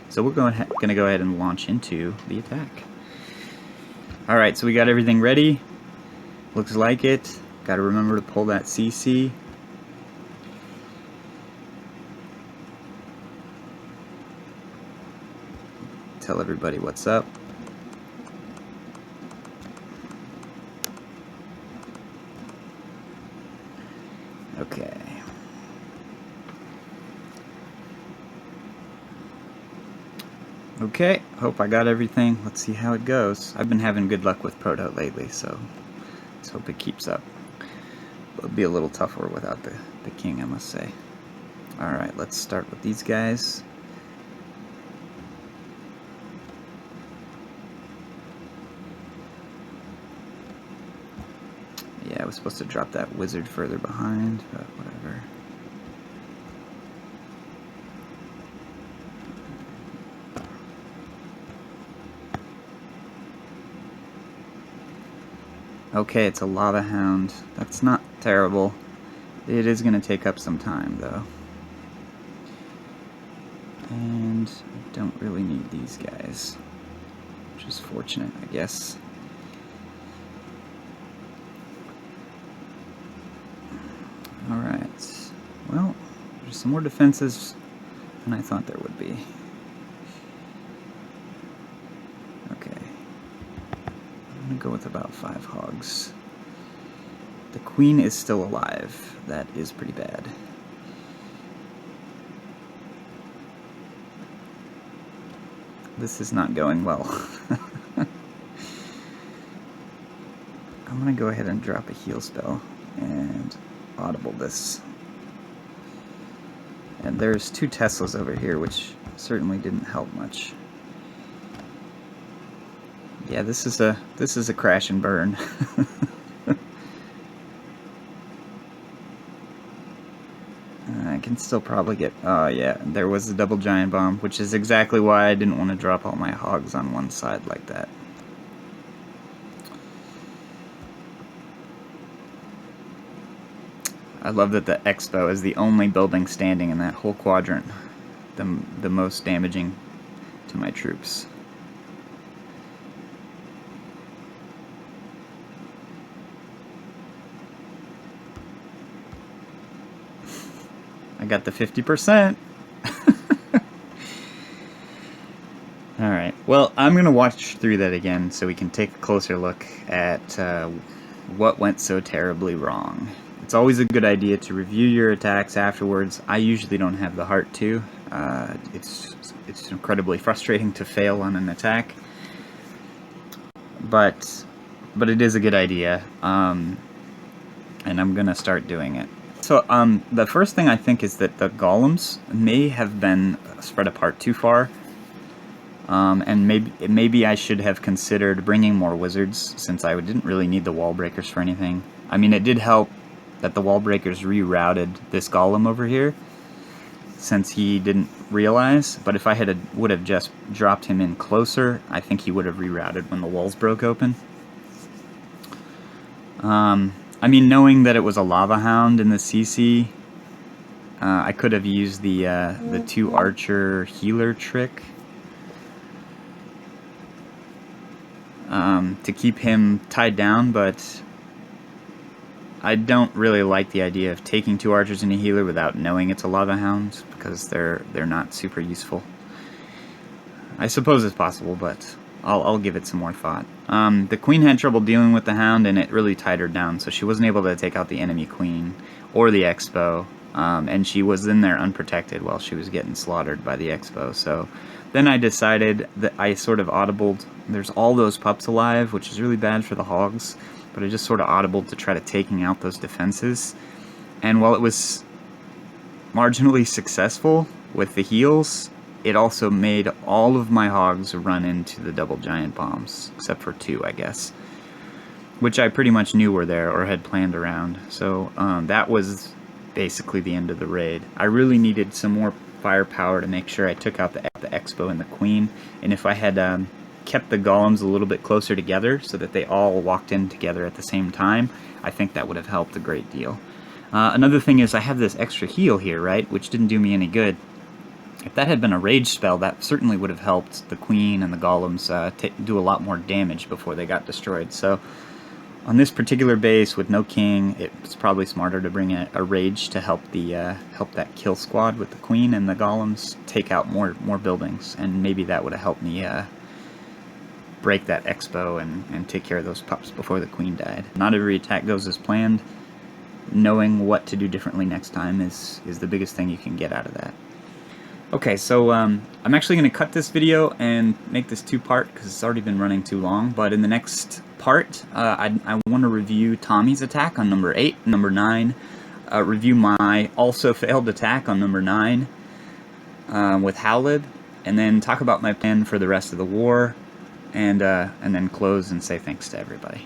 So we're going to go ahead and launch into the attack. Alright, so we got everything ready. Looks like it. Got to remember to pull that CC. Tell everybody what's up. Okay. Okay, hope I got everything. Let's see how it goes. I've been having good luck with Proto lately, so let's hope it keeps up. It'll be a little tougher without the king, I must say. Alright, let's start with these guys. Yeah, I was supposed to drop that wizard further behind, but whatever. Okay, it's a lava hound. That's not terrible. It is going to take up some time, though. And I don't really need these guys, which is fortunate, I guess. Alright, well, there's some more defenses than I thought there would be. Okay, I'm going to go with about 5 hogs. The queen is still alive. That is pretty bad. This is not going well. I'm going to go ahead and drop a heal spell and audible this. And there's 2 Teslas over here, which certainly didn't help much. Yeah, this is a crash and burn. I can still probably get... Oh yeah, there was a double giant bomb, which is exactly why I didn't want to drop all my hogs on one side like that. I love that the Expo is the only building standing in that whole quadrant. The most damaging to my troops. I got the 50%. Alright, well, I'm going to watch through that again so we can take a closer look at what went so terribly wrong. It's always a good idea to review your attacks afterwards. I usually don't have the heart to. It's incredibly frustrating to fail on an attack. But it is a good idea, and I'm going to start doing it. So the first thing I think is that the golems may have been spread apart too far, and maybe I should have considered bringing more wizards, since I didn't really need the wall breakers for anything. I mean, it did help that the wall breakers rerouted this golem over here, since he didn't realize, but if I would have just dropped him in closer, I think he would have rerouted when the walls broke open. I mean, knowing that it was a lava hound in the CC, I could have used the 2 archer healer trick to keep him tied down, but I don't really like the idea of taking 2 archers and a healer without knowing it's a lava hound, because they're not super useful. I suppose it's possible, but I'll give it some more thought. The queen had trouble dealing with the hound, and it really tied her down, so she wasn't able to take out the enemy queen or the Expo, and she was in there unprotected while she was getting slaughtered by the Expo. So then I decided that I sort of audibled. There's all those pups alive, which is really bad for the hogs, but I just sort of audibled to try to taking out those defenses. And while it was marginally successful with the heals, it also made all of my hogs run into the double giant bombs, except for 2, I guess, which I pretty much knew were there or had planned around. So that was basically the end of the raid. I really needed some more firepower to make sure I took out the Expo and the queen, and if I had kept the golems a little bit closer together so that they all walked in together at the same time, I think that would have helped a great deal. Another thing is I have this extra heal here, right, which didn't do me any good. If that had been a rage spell, that certainly would have helped the queen and the golems do a lot more damage before they got destroyed. So on this particular base with no king, it's probably smarter to bring a rage to help help that kill squad with the queen and the golems take out more buildings, and maybe that would have helped me break that expo and take care of those pups before the queen died. Not every attack goes as planned. Knowing what to do differently next time is the biggest thing you can get out of that. Okay, so I'm actually going to cut this video and make this two-part because it's already been running too long, but in the next part, I want to review Tommy's attack on number 8, number 9, review my also failed attack on number 9 with Howlib, and then talk about my plan for the rest of the war, and then close and say thanks to everybody.